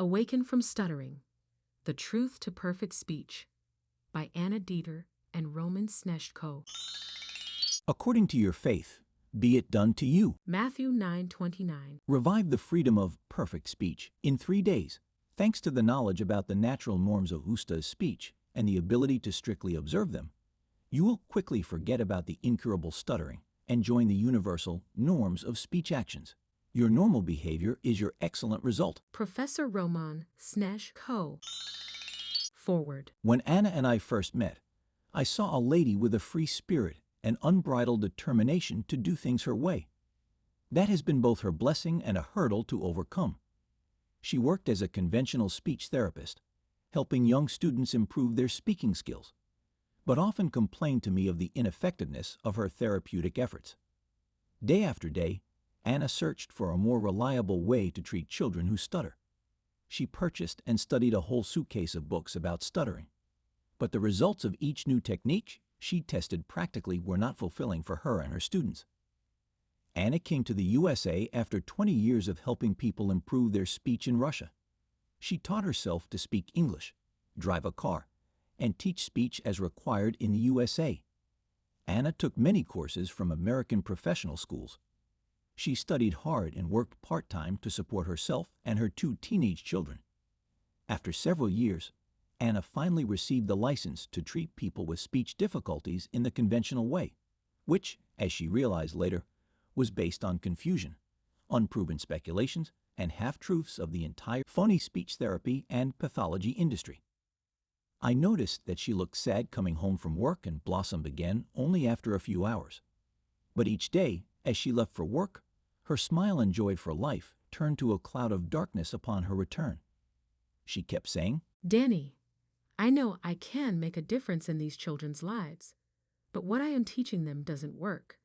Awaken from Stuttering, The Truth to Perfect Speech by Deeterr and Snezhko. According to your faith, be it done to you. Matthew 9:29. Revive the freedom of perfect speech in 3 days. Thanks to the knowledge about the natural norms of Usta's speech and the ability to strictly observe them, you will quickly forget about the incurable stuttering and join the universal norms of speech actions. Your normal behavior is your excellent result. Professor Snezhko. Forward. When Anna and I first met, I saw a lady with a free spirit and unbridled determination to do things her way. That has been both her blessing and a hurdle to overcome. She worked as a conventional speech therapist, helping young students improve their speaking skills, but often complained to me of the ineffectiveness of her therapeutic efforts. Day after day, Anna searched for a more reliable way to treat children who stutter. She purchased and studied a whole suitcase of books about stuttering, but the results of each new technique she tested practically were not fulfilling for her and her students. Anna came to the USA after 20 years of helping people improve their speech in Russia. She taught herself to speak English, drive a car, and teach speech as required in the USA. Anna took many courses from American professional schools. She studied hard and worked part-time to support herself and her 2 teenage children. After several years, Anna finally received the license to treat people with speech difficulties in the conventional way, which, as she realized later, was based on confusion, unproven speculations, and half-truths of the entire phony speech therapy and pathology industry. I noticed that she looked sad coming home from work and blossomed again only after a few hours. But each day, as she left for work, her smile and joy for life turned to a cloud of darkness upon her return. She kept saying, Danny, I know I can make a difference in these children's lives, but what I am teaching them doesn't work.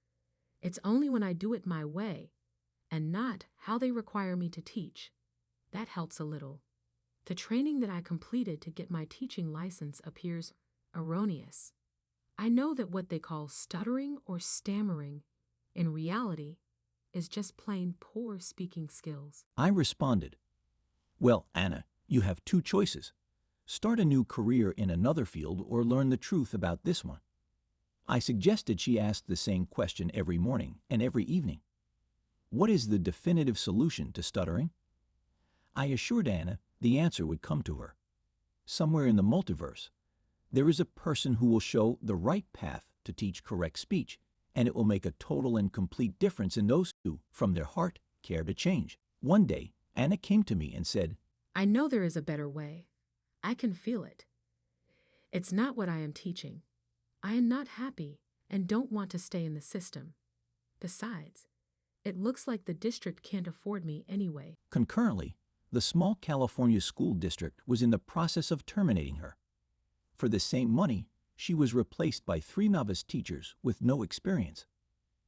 It's only when I do it my way, and not how they require me to teach. That helps a little. The training that I completed to get my teaching license appears erroneous. I know that what they call stuttering or stammering, in reality, is just plain poor speaking skills. I responded, well, Anna, you have 2 choices. Start a new career in another field or learn the truth about this one. I suggested she ask the same question every morning and every evening. What is the definitive solution to stuttering? I assured Anna the answer would come to her. Somewhere in the multiverse, there is a person who will show the right path to teach correct speech, and it will make a total and complete difference in those who, from their heart, care to change. One day, Anna came to me and said, I know there is a better way. I can feel it. It's not what I am teaching. I am not happy and don't want to stay in the system. Besides, it looks like the district can't afford me anyway. Concurrently, the small California school district was in the process of terminating her. For the same money, she was replaced by 3 novice teachers with no experience.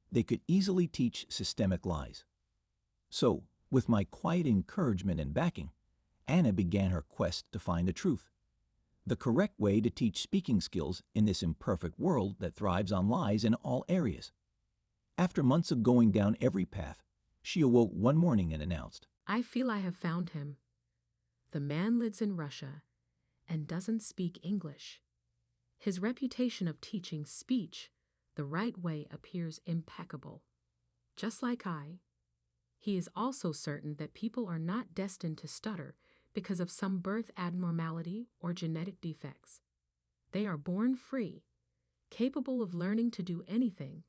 They could easily teach systemic lies. So, with my quiet encouragement and backing, Anna began her quest to find the truth, the correct way to teach speaking skills in this imperfect world that thrives on lies in all areas. After months of going down every path, she awoke one morning and announced, I feel I have found him. The man lives in Russia and doesn't speak English. His reputation of teaching speech the right way appears impeccable. Just like I, he is also certain that people are not destined to stutter because of some birth abnormality or genetic defects. They are born free, capable of learning to do anything,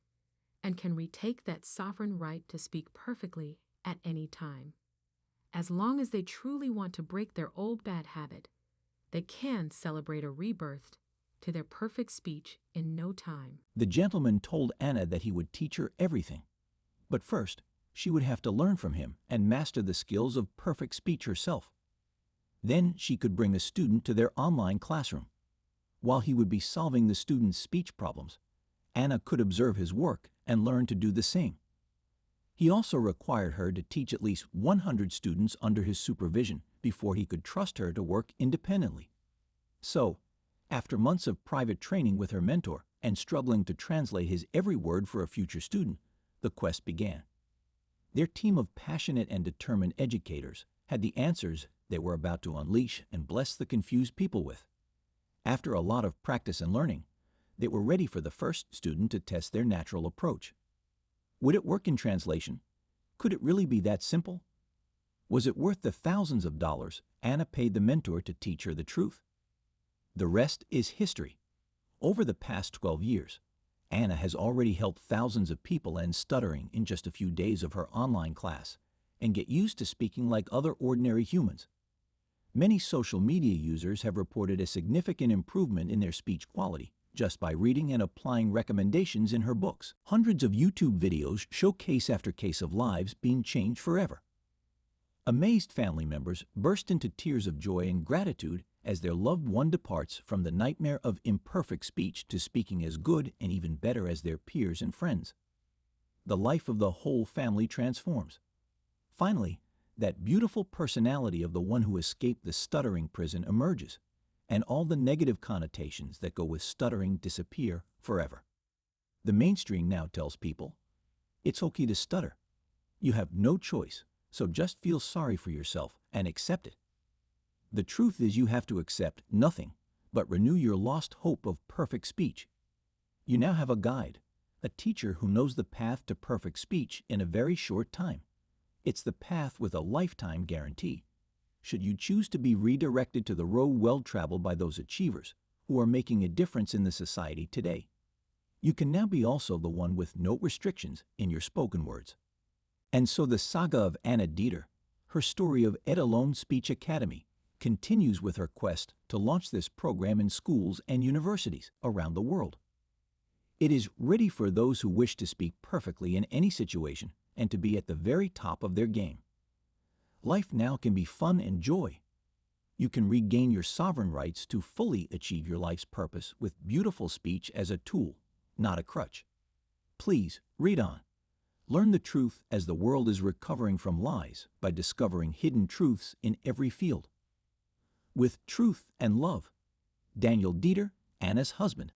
and can retake that sovereign right to speak perfectly at any time. As long as they truly want to break their old bad habit, they can celebrate a rebirth to their perfect speech in no time. The gentleman told Anna that he would teach her everything. But first, she would have to learn from him and master the skills of perfect speech herself. Then she could bring a student to their online classroom. While he would be solving the student's speech problems, Anna could observe his work and learn to do the same. He also required her to teach at least 100 students under his supervision before he could trust her to work independently. So, after months of private training with her mentor and struggling to translate his every word for a future student, the quest began. Their team of passionate and determined educators had the answers they were about to unleash and bless the confused people with. After a lot of practice and learning, they were ready for the first student to test their natural approach. Would it work in translation? Could it really be that simple? Was it worth the thousands of dollars Anna paid the mentor to teach her the truth? The rest is history. Over the past 12 years, Anna has already helped thousands of people end stuttering in just a few days of her online class and get used to speaking like other ordinary humans. Many social media users have reported a significant improvement in their speech quality just by reading and applying recommendations in her books. Hundreds of YouTube videos show case after case of lives being changed forever. Amazed family members burst into tears of joy and gratitude as their loved one departs from the nightmare of imperfect speech to speaking as good and even better as their peers and friends. The life of the whole family transforms. Finally, that beautiful personality of the one who escaped the stuttering prison emerges, and all the negative connotations that go with stuttering disappear forever. The mainstream now tells people, it's okay to stutter. You have no choice, so just feel sorry for yourself and accept it. The truth is you have to accept nothing but renew your lost hope of perfect speech. You now have a guide, a teacher who knows the path to perfect speech in a very short time. It's the path with a lifetime guarantee. Should you choose to be redirected to the road well traveled by those achievers who are making a difference in the society today, you can now be also the one with no restrictions in your spoken words. And so the saga of Anna Deeter, her story of Ed Alone Speech Academy, continues with her quest to launch this program in schools and universities around the world. It is ready for those who wish to speak perfectly in any situation and to be at the very top of their game. Life now can be fun and joy. You can regain your sovereign rights to fully achieve your life's purpose with beautiful speech as a tool, not a crutch. Please read on. Learn the truth as the world is recovering from lies by discovering hidden truths in every field. With truth and love, Daniel Deeter, Anna's husband.